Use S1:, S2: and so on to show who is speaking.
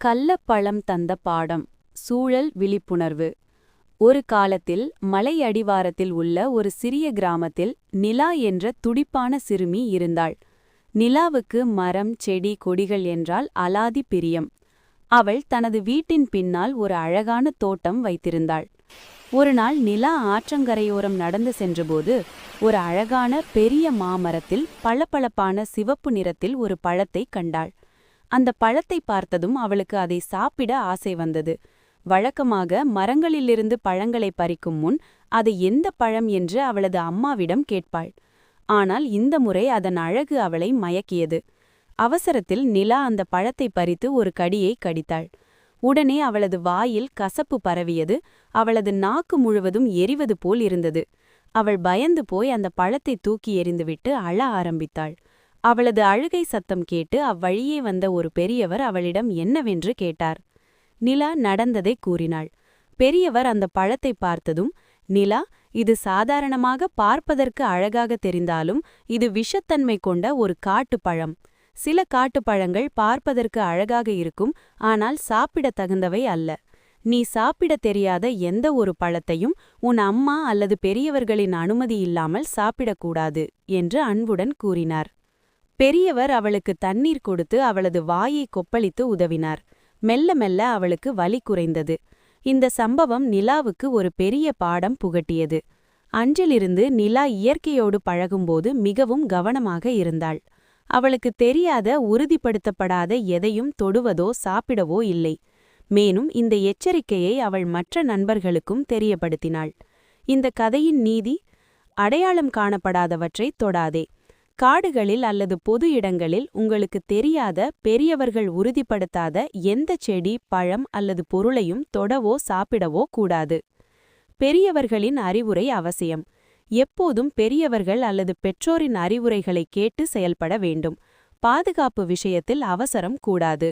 S1: கள்ளப்பழம் தந்த பாடம். சூழல் விழிப்புணர்வு. ஒரு காலத்தில் மலை அடிவாரத்தில் உள்ள ஒரு சிறிய கிராமத்தில் நிலா என்ற துடிப்பான சிறுமி இருந்தாள். நிலாவுக்கு மரம், செடி, கொடிகள் என்றால் அலாதி பிரியம். அவள் தனது வீட்டின் பின்னால் ஒரு அழகான தோட்டம் வைத்திருந்தாள். ஒருநாள் நிலா ஆற்றங்கரையோரம் நடந்து சென்றபோது ஒரு அழகான பெரிய மாமரத்தில் பளபளப்பான சிவப்பு நிறத்தில் ஒரு பழத்தை கண்டாள். அந்த பழத்தை பார்த்ததும் அவளுக்கு அதை சாப்பிட ஆசை வந்தது. வழக்கமாக மரங்களிலிருந்து பழங்களை பறிக்கும் முன் அது எந்த பழம் என்று அவளது அம்மாவிடம் கேட்பாள். ஆனால் இந்த முறை அதன் அழகு அவளை மயக்கியது. அவசரத்தில் நிலா அந்த பழத்தை பறித்து ஒரு கடியை கடித்தாள். உடனே அவளது வாயில் கசப்பு பரவியது. அவளது நாக்கு முழுவதும் எரிவது போல் இருந்தது. அவள் பயந்து போய் அந்த பழத்தை தூக்கி எறிந்துவிட்டு அழ ஆரம்பித்தாள். அவளது அழுகை சத்தம் கேட்டு அவ்வழியே வந்த ஒரு பெரியவர் அவளிடம் என்னவென்று கேட்டார். நிலா நடந்ததை கூறினாள். பெரியவர் அந்த பழத்தை பார்த்ததும், நிலா, இது சாதாரணமாக பார்ப்பதற்கு அழகாக தெரிந்தாலும் இது விஷத்தன்மை கொண்ட ஒரு காட்டுப்பழம். சில காட்டுப்பழங்கள் பார்ப்பதற்கு அழகாக இருக்கும், ஆனால் சாப்பிடத் தகுந்தவை அல்ல. நீ சாப்பிடத் தெரியாத எந்த ஒரு பழத்தையும் உன் அம்மா அல்லது பெரியவர்களின் அனுமதி இல்லாமல் சாப்பிடக்கூடாது என்று அன்புடன் கூறினார். பெரியவர் அவளுக்கு தண்ணீர் கொடுத்து அவளது வாயை கொப்பளித்து உதவினார். மெல்ல மெல்ல அவளுக்கு வலி குறைந்தது. இந்த சம்பவம் நிலாவுக்கு ஒரு பெரிய பாடம் புகட்டியது. அன்றிலிருந்து நிலா இயற்கையோடு பழகும்போது மிகவும் கவனமாக இருந்தாள். அவளுக்கு தெரியாத, உறுதிப்படுத்தப்படாத எதையும் தொடுவதோ சாப்பிடவோ இல்லை. மேலும் இந்த எச்சரிக்கையை அவள் மற்ற நண்பர்களுக்கும் தெரியப்படுத்தினாள். இந்த கதையின் நீதி: அடையாளம் காணப்படாதவற்றை தொடாதே. காடுகளில் அல்லது பொது இடங்களில் உங்களுக்கு தெரியாத, பெரியவர்கள் உறுதிப்படுத்தாத எந்த செடி, பழம் அல்லது பொருளையும் தொடவோ சாப்பிடவோ கூடாது. பெரியவர்களின் அறிவுரை அவசியம். எப்போதும் பெரியவர்கள் அல்லது பெற்றோரின் அறிவுரைகளை கேட்டு செயல்பட வேண்டும். பாதுகாப்பு விஷயத்தில் அவசரம் கூடாது.